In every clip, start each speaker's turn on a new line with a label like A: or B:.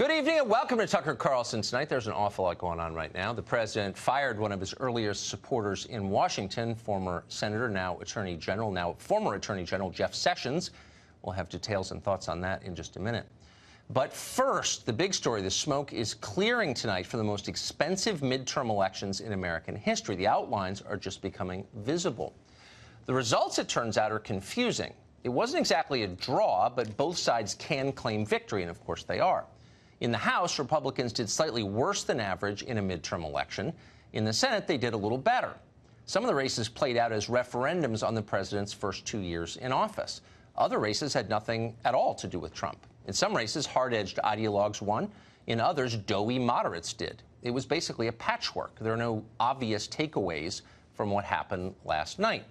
A: Good evening and welcome to Tucker Carlson Tonight. There's an awful lot going on right now. The president fired one of his earliest supporters in Washington, former senator, now former Attorney General Jeff Sessions. We'll have details and thoughts on that in just a minute. But first, the big story, the smoke is clearing tonight for the most expensive midterm elections in American history. The outlines are just becoming visible. The results, it turns out, are confusing. It wasn't exactly a draw, but both sides can claim victory, and of course they are. In the House, Republicans did slightly worse than average in a midterm election. In the Senate, they did a little better. Some of the races played out as referendums on the president's first 2 years in office. Other races had nothing at all to do with Trump. In some races, hard-edged ideologues won. In others, doughy moderates did. It was basically a patchwork. There are no obvious takeaways from what happened last night.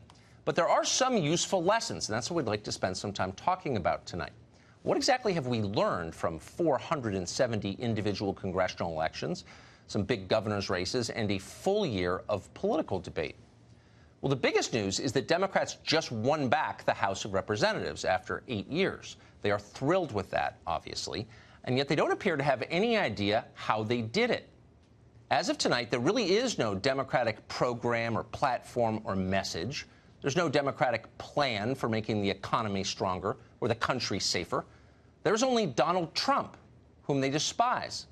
A: But there are some useful lessons, and that's what we'd like to spend some time talking about tonight. What exactly have we learned from 470 individual congressional elections, some big governor's races, and a full year of political debate? Well, the biggest news is that Democrats just won back the House of Representatives after 8 years. They are thrilled with that, obviously, and yet they don't appear to have any idea how they did it. As of tonight, there really is no Democratic program or platform or message. There's no Democratic plan for making the economy stronger or the country safer. There's only Donald Trump, whom they despise.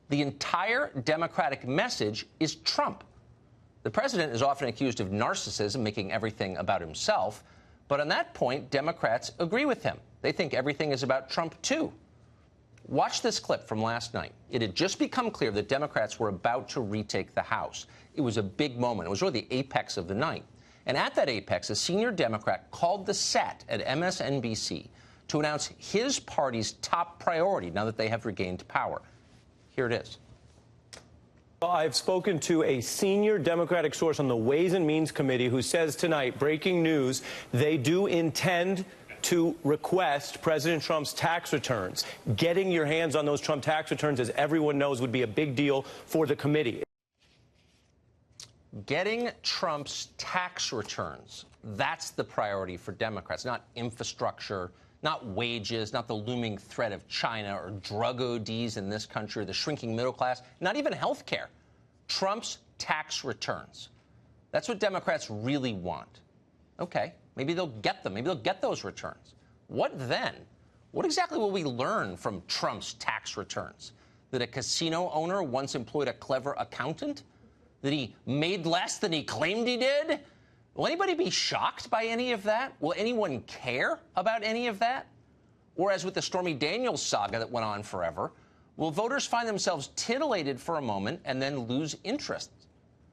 A: The entire Democratic message is Trump. The president is often accused of narcissism, making everything about himself. But on that point, Democrats agree with him. They think everything is about Trump, too. Watch this clip from last night. It had just become clear that Democrats were about to retake the House. It was a big moment. It was really the apex of the night. And at that apex, a senior Democrat called the set at MSNBC to announce his party's top priority now that they have regained power. Here it is.
B: I've spoken to a senior Democratic source on the Ways and Means Committee who says tonight, breaking news, they do intend to request President Trump's tax returns. Getting your hands on those Trump tax returns, as everyone knows, would be a big deal for the committee.
A: Getting Trump's tax returns, that's the priority for Democrats, not infrastructure, not wages, not the looming threat of China or drug ODs in this country or the shrinking middle class, not even health care. Trump's tax returns. That's what Democrats really want. Okay, maybe they'll get them. Maybe they'll get those returns. What then? What exactly will we learn from Trump's tax returns? That a casino owner once employed a clever accountant? That he made less than he claimed he did? Will anybody be shocked by any of that? Will anyone care about any of that? Or as with the Stormy Daniels saga that went on forever, will voters find themselves titillated for a moment and then lose interest?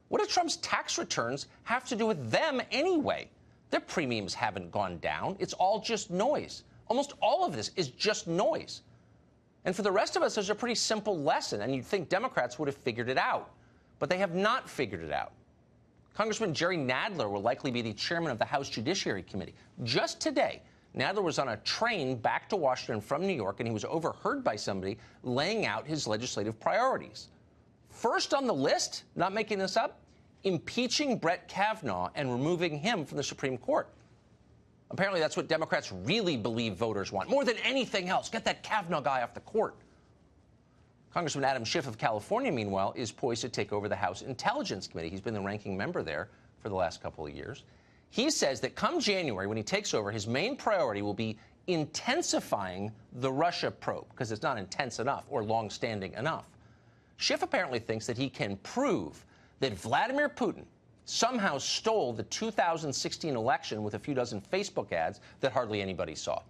A: What do Trump's tax returns have to do with them anyway? Their premiums haven't gone down. It's all just noise. Almost all of this is just noise. And for the rest of us, there's a pretty simple lesson, and you'd think Democrats would have figured it out. But they have not figured it out. Congressman Jerry Nadler will likely be the chairman of the House Judiciary Committee. Just today, Nadler was on a train back to Washington from New York, and he was overheard by somebody laying out his legislative priorities. First on the list, not making this up, impeaching Brett Kavanaugh and removing him from the Supreme Court. Apparently that's what Democrats really believe voters want. More than anything else, get that Kavanaugh guy off the court. Congressman Adam Schiff of California, meanwhile, is poised to take over the House Intelligence Committee. He's been the ranking member there for the last couple of years. He says that come January, when he takes over, his main priority will be intensifying the Russia probe, because it's not intense enough or long-standing enough. Schiff apparently thinks that he can prove that Vladimir Putin somehow stole the 2016 election with a few dozen Facebook ads that hardly anybody saw.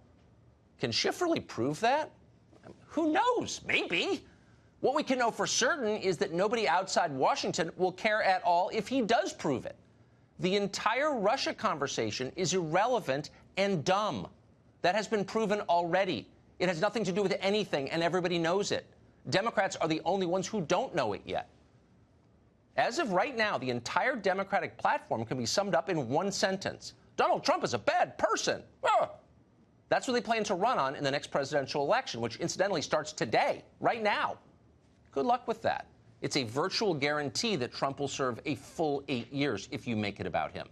A: Can Schiff really prove that? Who knows? Maybe. What we can know for certain is that nobody outside Washington will care at all if he does prove it. The entire Russia conversation is irrelevant and dumb. That has been proven already. It has nothing to do with anything, and everybody knows it. Democrats are the only ones who don't know it yet. As of right now, the entire Democratic platform can be summed up in one sentence. Donald Trump is a bad person. That's what they plan to run on in the next presidential election, which incidentally starts today, right now. Good luck with that. It's a virtual guarantee that Trump will serve a full 8 years if you make it about him.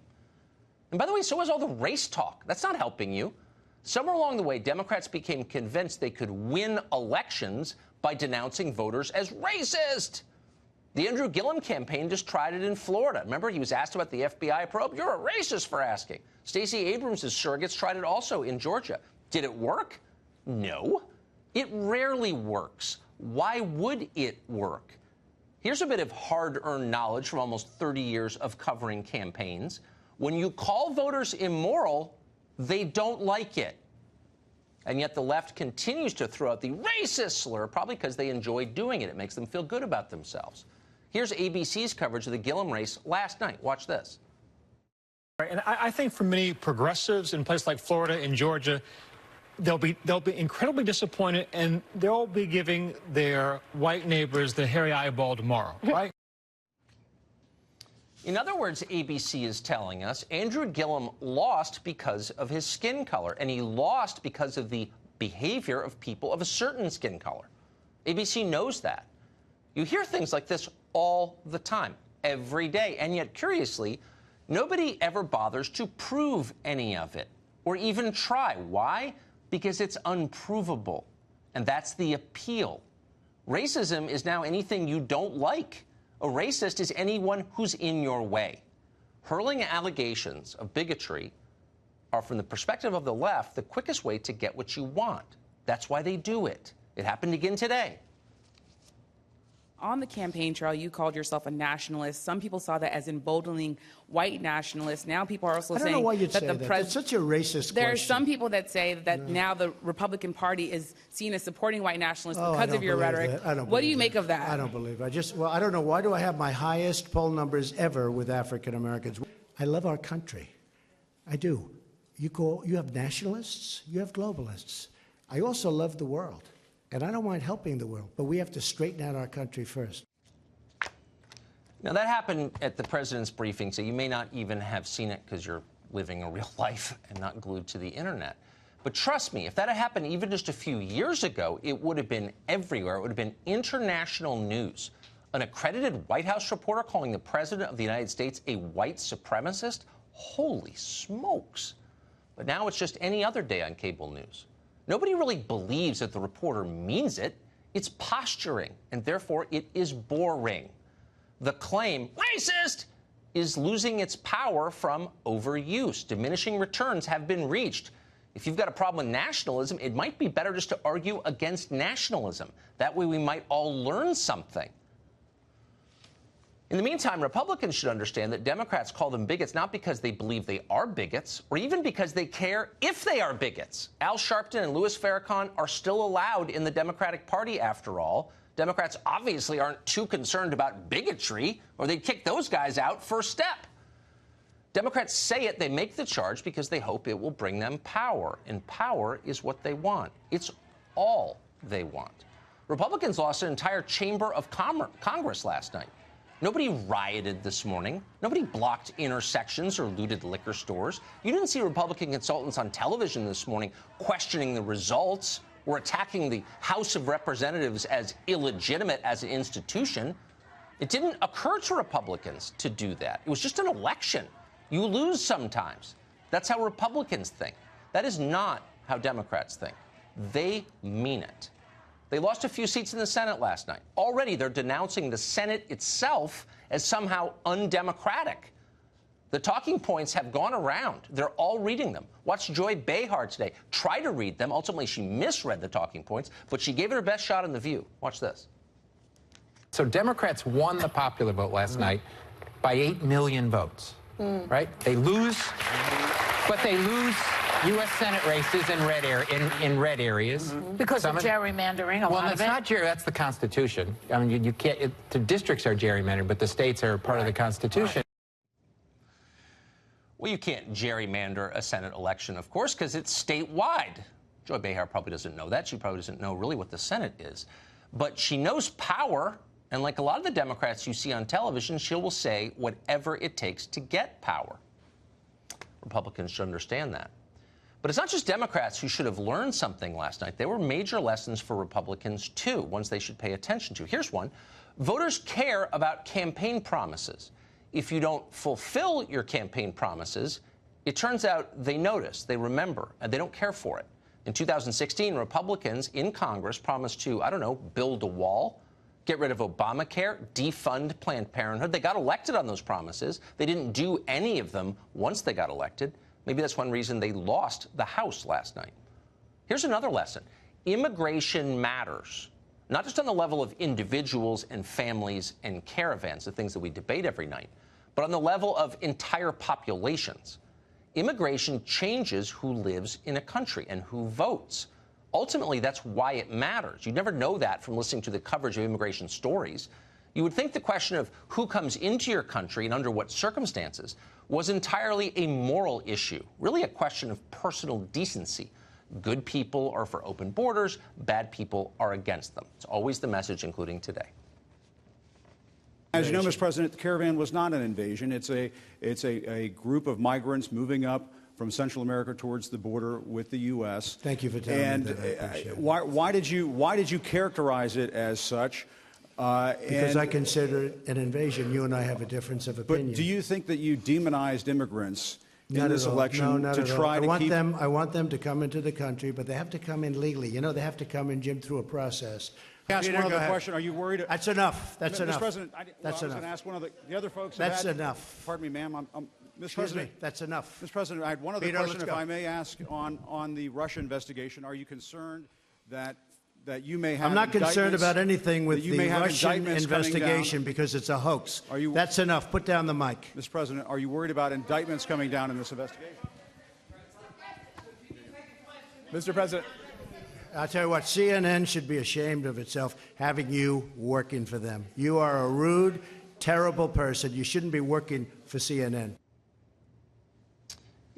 A: And by the way, so is all the race talk. That's not helping you. Somewhere along the way, Democrats became convinced they could win elections by denouncing voters as racist. The Andrew Gillum campaign just tried it in Florida. Remember, he was asked about the FBI probe. You're a racist for asking. Stacey Abrams' surrogates tried it also in Georgia. Did it work? No. It rarely works. Why would it work? Here's a bit of hard-earned knowledge from almost 30 years of covering campaigns. When you call voters immoral, they don't like it. And yet the left continues to throw out the racist slur, probably because they enjoy doing it. It makes them feel good about themselves. Here's ABC's coverage of the Gillum race last night. Watch this.
C: And I think for many progressives in places like Florida and Georgia, they'll be incredibly disappointed, and they'll be giving their white neighbors the hairy eyeball tomorrow, right?
A: In other words, ABC is telling us Andrew Gillum lost because of his skin color, and he lost because of the behavior of people of a certain skin color. ABC knows that. You hear things like this all the time, every day, and yet, curiously, nobody ever bothers to prove any of it, or even try. Why? Because it's unprovable, and that's the appeal. Racism is now anything you don't like. A racist is anyone who's in your way. Hurling allegations of bigotry are, from the perspective of the left, the quickest way to get what you want. That's why they do it. It happened again today.
D: On the campaign trail, you called yourself a nationalist. Some people saw that as emboldening white nationalists. Now people are also saying that
E: I don't know why you'd say that. That's such a racist
D: There
E: question.
D: are some people that say that now the Republican Party is seen as supporting white nationalists because of your rhetoric. What do you make of that?
E: I don't believe it. I don't know. Why do I have my highest poll numbers ever with African Americans? I love our country. I do. You have nationalists, you have globalists. I also love the world. And I don't mind helping the world, but we have to straighten out our country first.
A: Now, that happened at the president's briefing, so you may not even have seen it because you're living a real life and not glued to the internet. But trust me, if that had happened even just a few years ago, it would have been everywhere. It would have been international news. An accredited White House reporter calling the president of the United States a white supremacist? Holy smokes. But now it's just any other day on cable news. Nobody really believes that the reporter means it. It's posturing, and therefore it is boring. The claim, racist, is losing its power from overuse. Diminishing returns have been reached. If you've got a problem with nationalism, it might be better just to argue against nationalism. That way we might all learn something. In the meantime, Republicans should understand that Democrats call them bigots not because they believe they are bigots, or even because they care if they are bigots. Al Sharpton and Louis Farrakhan are still allowed in the Democratic Party, after all. Democrats obviously aren't too concerned about bigotry, or they'd kick those guys out first step. Democrats say it, they make the charge because they hope it will bring them power, and power is what they want. It's all they want. Republicans lost an entire chamber of Congress last night. Nobody rioted this morning. Nobody blocked intersections or looted liquor stores. You didn't see Republican consultants on television this morning questioning the results or attacking the House of Representatives as illegitimate as an institution. It didn't occur to Republicans to do that. It was just an election. You lose sometimes. That's how Republicans think. That is not how Democrats think. They mean it. They lost a few seats in the Senate last night. Already they're denouncing the Senate itself as somehow undemocratic. The talking points have gone around. They're all reading them. Watch Joy Behar today try to read them. Ultimately, she misread the talking points, but she gave it her best shot on The View. Watch this.
F: So Democrats won the popular vote last night by 8 million votes, right? They lose, but they lose U.S. Senate races in red areas.
G: Because of gerrymandering,
F: well, it's not that's the Constitution. I mean, you can't, the districts are gerrymandered, but the states are part of the Constitution.
A: Well, you can't gerrymander a Senate election, of course, because it's statewide. Joy Behar probably doesn't know that. She probably doesn't know really what the Senate is. But she knows power, and like a lot of the Democrats you see on television, she will say whatever it takes to get power. Republicans should understand that. But it's not just Democrats who should have learned something last night. There were major lessons for Republicans, too, ones they should pay attention to. Here's one. Voters care about campaign promises. If you don't fulfill your campaign promises, it turns out they notice, they remember, and they don't care for it. In 2016, Republicans in Congress promised to, I don't know, build a wall, get rid of Obamacare, defund Planned Parenthood. They got elected on those promises. They didn't do any of them once they got elected. Maybe that's one reason they lost the House last night. Here's another lesson. Immigration matters, not just on the level of individuals and families and caravans, the things that we debate every night, but on the level of entire populations. Immigration changes who lives in a country and who votes. Ultimately, that's why it matters. You never know that from listening to the coverage of immigration stories. You would think the question of who comes into your country and under what circumstances was entirely a moral issue, really a question of personal decency. Good people are for open borders, bad people are against them. It's always the message, including today.
H: As you know, Mr. President, the caravan was not an invasion. It's a group of migrants moving up from Central America towards the border with the U.S.
E: Thank you for telling me that. I appreciate it.
H: Why did you characterize it as such?
E: Because I consider it an invasion. You and I have a difference of opinion.
H: But do you think that you demonized immigrants
E: in
H: this election to try to keep
E: them? I want them to come into the country, but they have to come in legally. You know, they have to come in, Jim, through a process.
H: Ask one other question. Are you worried?
E: That's enough. That's enough.
H: Mr. President,
E: that's
H: I was
E: enough.
H: going to ask one of the other folks.
E: That's enough.
H: Pardon me, ma'am. Mr. President,
E: that's enough.
H: Mr. President, I had one other
E: Peter,
H: question, if I may ask, on the Russia investigation. Are you concerned that you may have?
E: I'm not concerned about anything with the Russian investigation because it's a hoax. That's enough. Put down the mic.
H: Mr. President, are you worried about indictments coming down in this investigation?
I: Mr. President.
E: I'll tell you what, CNN should be ashamed of itself having you working for them. You are a rude, terrible person. You shouldn't be working for CNN.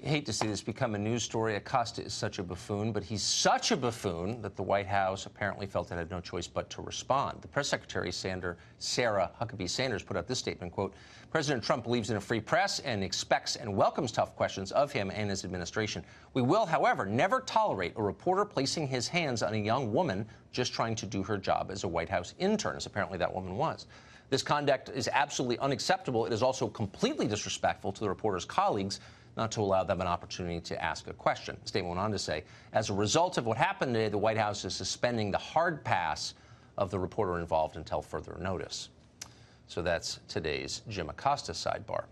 A: I hate to see this become a news story. Acosta is such a buffoon, but he's such a buffoon that the White House apparently felt it had no choice but to respond. The press secretary, Sarah Huckabee Sanders, put out this statement, quote, President Trump believes in a free press and expects and welcomes tough questions of him and his administration. We will, however, never tolerate a reporter placing his hands on a young woman just trying to do her job as a White House intern, as apparently that woman was. This conduct is absolutely unacceptable. It is also completely disrespectful to the reporter's colleagues not to allow them an opportunity to ask a question. The statement went on to say, as a result of what happened today, the White House is suspending the hard pass of the reporter involved until further notice. So that's today's Jim Acosta sidebar.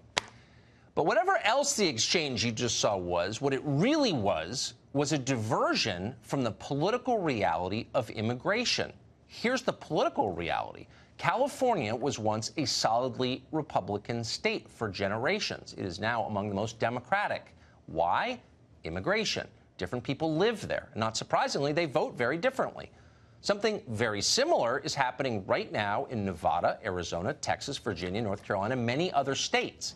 A: But whatever else the exchange you just saw was, what it really was a diversion from the political reality of immigration. Here's the political reality. California was once a solidly Republican state for generations. It is now among the most Democratic. Why? Immigration. Different people live there. And not surprisingly, they vote very differently. Something very similar is happening right now in Nevada, Arizona, Texas, Virginia, North Carolina, and many other states.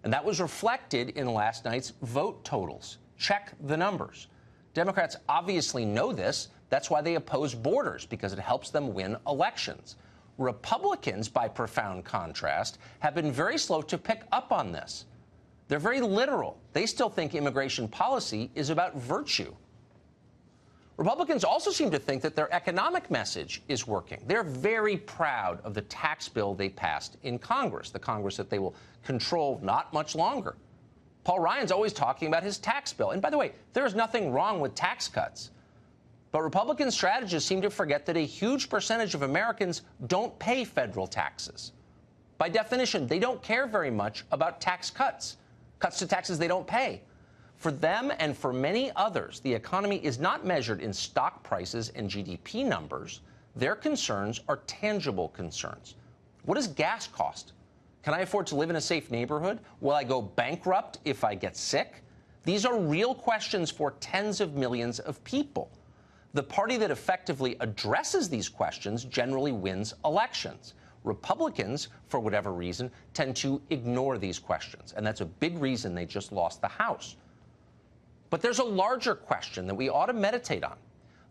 A: And that was reflected in last night's vote totals. Check the numbers. Democrats obviously know this. That's why they oppose borders, because it helps them win elections. Republicans, by profound contrast, have been very slow to pick up on this. They're very literal. They still think immigration policy is about virtue. Republicans also seem to think that their economic message is working. They're very proud of the tax bill they passed in Congress, the Congress that they will control not much longer. Paul Ryan's always talking about his tax bill. And by the way, there is nothing wrong with tax cuts. But Republican strategists seem to forget that a huge percentage of Americans don't pay federal taxes. By definition, they don't care very much about tax cuts, cuts to taxes they don't pay. For them and for many others, the economy is not measured in stock prices and GDP numbers. Their concerns are tangible concerns. What does gas cost? Can I afford to live in a safe neighborhood? Will I go bankrupt if I get sick? These are real questions for tens of millions of people. The party that effectively addresses these questions generally wins elections. Republicans, for whatever reason, tend to ignore these questions, and that's a big reason they just lost the House. But there's a larger question that we ought to meditate on.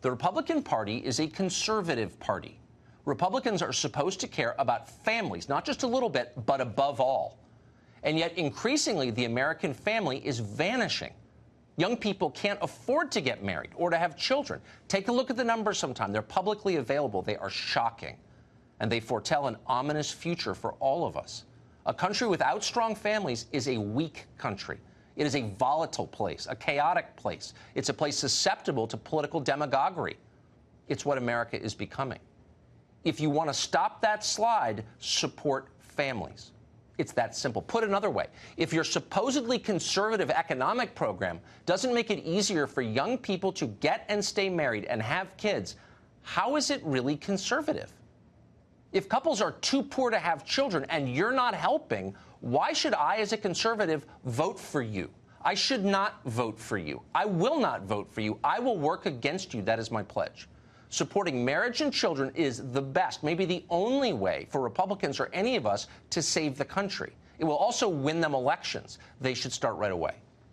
A: The Republican Party is a conservative party. Republicans are supposed to care about families, not just a little bit, but above all. And yet, increasingly, the American family is vanishing. Young people can't afford to get married or to have children. Take a look at the numbers sometime. They're publicly available. They are shocking. And they foretell an ominous future for all of us. A country without strong families is a weak country. It is a volatile place, a chaotic place. It's a place susceptible to political demagoguery. It's what America is becoming. If you want to stop that slide, support families. It's that simple. Put another way, if your supposedly conservative economic program doesn't make it easier for young people to get and stay married and have kids, how is it really conservative? If couples are too poor to have children and you're not helping, why should I, as a conservative, vote for you? I should not vote for you. I will not vote for you. I will work against you. That is my pledge. Supporting marriage and children is the best, maybe the only way for Republicans or any of us to save the country. It will also win them elections. They should start right away.